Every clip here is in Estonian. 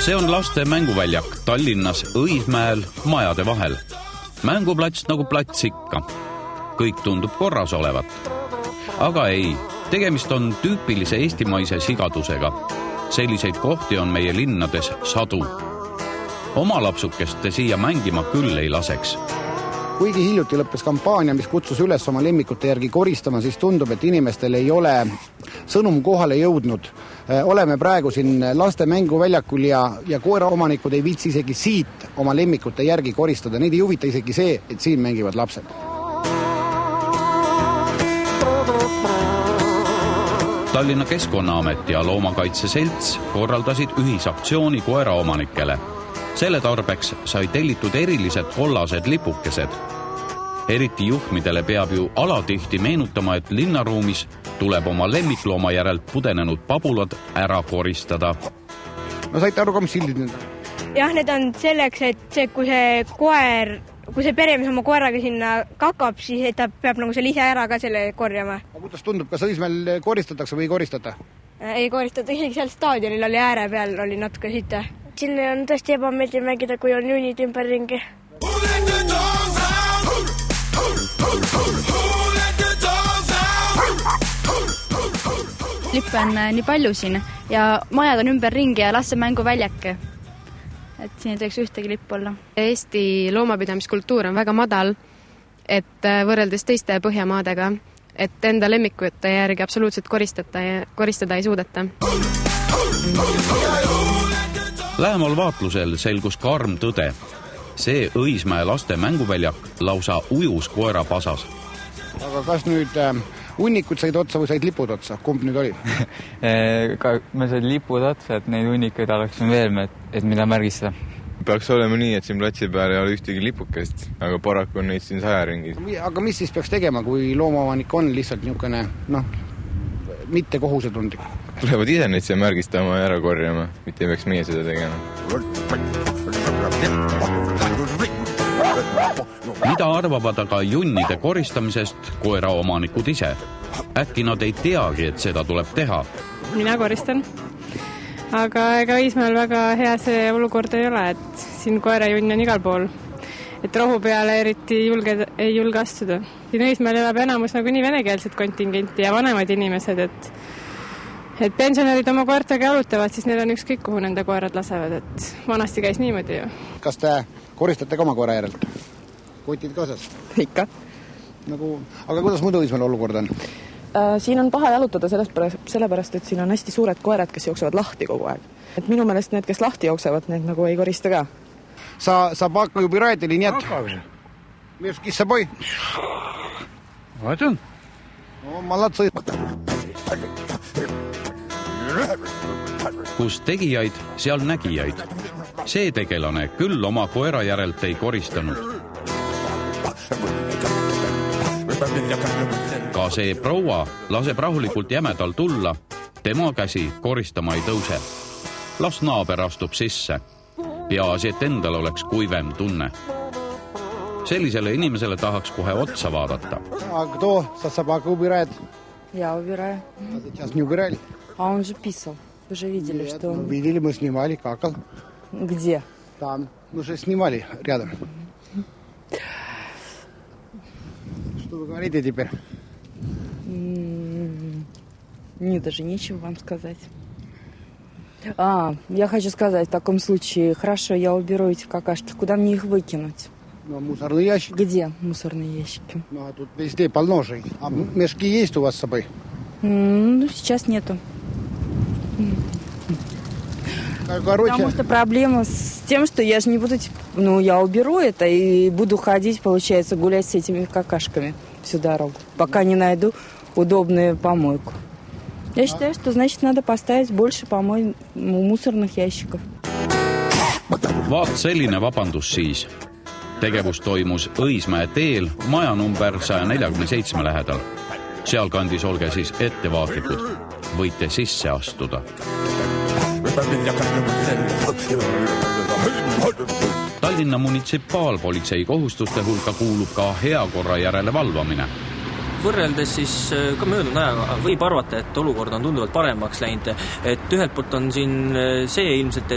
See on laste mänguväljak Tallinnas Õismäel majade vahel. Mänguplats nagu plats ikka. Kõik tundub korras olevat. Aga ei, tegemist on tüüpilise eestimaise sigadusega. Selliseid kohti on meie linnades sadu. Oma lapsukest te siia mängima küll ei laseks. Kuigi hiljuti lõppes kampaania, mis kutsus üles oma lemmikute järgi koristama, siis tundub, et inimestel ei ole sõnum kohale jõudnud. Oleme praegu siin laste mänguväljakul ja koeraomanikud ei viitsi isegi siit oma lemmikute järgi koristada. Neid ei huvita isegi see, et siin mängivad lapsed. Tallinna Keskkonnaamet ja Loomakaitse Selts korraldasid ühisaktsiooni koeraomanikele. Selle tarbeks sai tellitud erilised kollased lipukesed. Eriti juhmidele peab ju alatihti meenutama, et linnaruumis tuleb oma lemmiklooma järelt pudenenud pabulad ära koristada. No saite aru ka, mis sildid need? Jah, need on selleks, et kui see peremees oma koeraga sinna kakab, siis ta peab nagu selle ise ära ka selle korjama. Aga kuidas tundub, kas Õismäel koristatakse või ei koristata? Ei koristata, isegi seal staadionil oli ääre peal, oli natuke sita. Siin on tõesti ebameeldiv mängida, kui on juunid ümberringi. Lippe on nii palju siin ja majad on ümberringi ja laste mänguväljak. Et siin ei tohiks ühtegi lippu olla. Eesti loomapidamiskultuur on väga madal, et võrreldes teiste Põhjamaadega, et enda lemmikute järgi absoluutselt koristada ei suudeta. Lähemal vaatlusel selgus karm tõde. See Õismäe laste mänguväljak lausa ujus koera pasas. Aga kas nüüd hunnikud said otsa või said lipud otsa? Kumb nüüd oli? Me said lipud otsa, et neid hunnikuid oleks veel, et mida märgistada. Peaks olema nii, et siin platsi peal ei ole ühtegi lipukest, aga paraku on neid siin 100 ringis. Aga mis siis peaks tegema, kui loomaomanik on lihtsalt niisugune, mitte kohusetundlik? Tulevad ise neid siia märgistama ja ära korjama, mitte ei peaks meie seda tegema. Mida arvavad aga junnide koristamisest koeraomanikud ise? Äkki nad ei teagi, et seda tuleb teha? Mina koristan, aga ega Õismäel väga hea see olukord ei ole, et siin koerajunn on igal pool. Et rohu peale eriti ei julge astuda. Siin Õismäel elab enamus nagu nii venekeelset kontingenti ja vanemad inimesed, et pensionärid oma koertega jalutavad, siis neil on ükskõik, kuhu nende koerad lasevad, et vanasti käis niimoodi ju. Kas te koristate ka oma koera järelt? Kotid kaasas? Ikka. Aga kuidas muidu Õismäel olukord on? Siin on paha jalutada sellepärast, et siin on hästi suured koerad, kes jooksevad lahti kogu aeg. Et minu meelest need, kes lahti jooksevad, need nagu ei korista ka. Sa pakka ju piraat или нет? Мешки с собой? Вот он. Молодцы. Kus tegijaid, seal nägijaid. See tegelane küll oma koera järelt ei koristanud. Ka see proua laseb rahulikult jämedal tulla, tema käsi koristama ei tõuse. Las naaber astub sisse. Peaasi, et endal oleks kuivem tunne. Sellisele inimesele tahaks kohe otsa vaadata. А кто со собакой убирает? Я убираю. А сейчас не убирали? А он же писал. Вы же видели, что он... Видели, мы снимали, какал. Где? Там. Мы же снимали рядом. Что вы говорите теперь? Нет, даже нечего вам сказать. Я хочу сказать, в таком случае, хорошо, я уберу эти какашки. Куда мне их выкинуть? Мусорные ящики. Где мусорные ящики? А тут везде полно же. А мешки есть у вас с собой? Сейчас нету. Потому что проблема с тем, что я же не буду... я уберу это и буду ходить, получается, гулять с этими какашками всю дорогу, пока не найду удобную помойку. Я считаю, что, значит, надо поставить больше мусорных ящиков. Vaat selline vabandus siis. Tegevus toimus Õismäe teel maja number 147 lähedal. Seal kandis olge siis ettevaatlikud. Võite sisse astuda. Tallinna munitsipaalpolitsei kohustuste hulka kuulub ka hea korra järele valvamine. võrreldes siis ka möödunud ajaga võib arvata, et olukord on tunduvalt paremaks läinud. Et ühelt poolt on siin see ilmselt,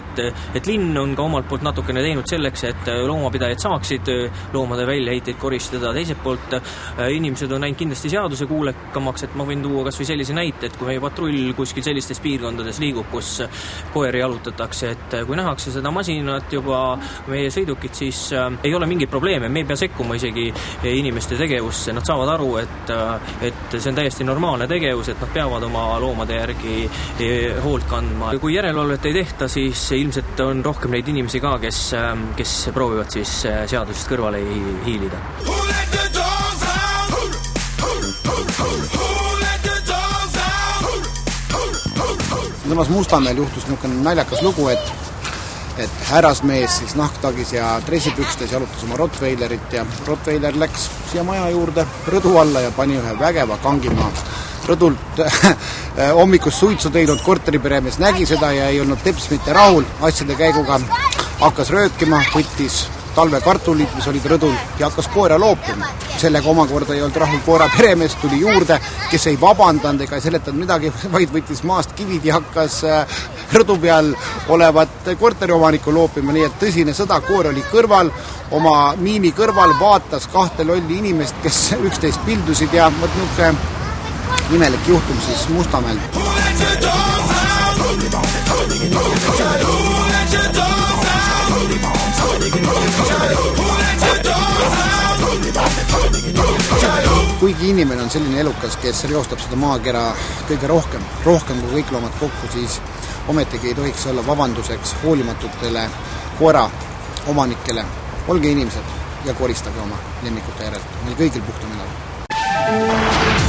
et linn on ka omalt poolt natukene teinud selleks, et loomapidajad saaksid loomade väljaheiteid koristada. Teiselt poolt inimesed on näinud kindlasti seaduse kuulekamaks, et ma võin tuua kas või sellise näite, et kui meie patrull kuskil sellistes piirkondades liigub, kus koeri jalutatakse, et kui nähakse seda masinat juba meie sõidukit, siis ei ole mingit probleeme, me ei pea sekkuma isegi inimeste tegevusse, nad saavad aru, et see on täiesti normaalne tegevus, et nad peavad oma loomade järgi hoolt kandma. Kui järelevalvet ei tehta, siis ilmselt on rohkem neid inimesi ka, kes proovivad siis seadusest kõrvale hiilida. Samas Mustamäel juhtus niisugune naljakas lugu, et härrasmees siis nahktagis ja dressipükstes jalutas oma Rottweilerit ja Rottweiler läks siia maja juurde rõdu alla ja pani ühe vägeva kangima rõdult hommikus suitsu teinud korteriperemees nägi seda ja ei olnud teps mitte rahul asjade käiguga, hakkas röökima, võttis talvekartulid, mis olid rõdul ja hakkas koera loopima. Sellega omakorda ei olnud rahul koera peremees, tuli juurde, kes ei vabandanud ega ei seletanud midagi, vaid võttis maast kivid ja hakkas rõdu peal olevat korteriomanikku loopima, nii et tõsine sõda, koer oli kõrval, oma miimi kõrval vaatas kahte lolli inimest, kes üksteist pildusid ja niisugune imelik juhtum siis Mustamäel. Kuigi inimene on selline elukas, kes reostab seda maakera kõige rohkem kui kõik loomad kokku, siis ometigi ei tohiks olla vabanduseks hoolimatutele koera omanikele. Olge inimesed ja koristage oma lemmikute järelt. Meil kõigil puhta nädal.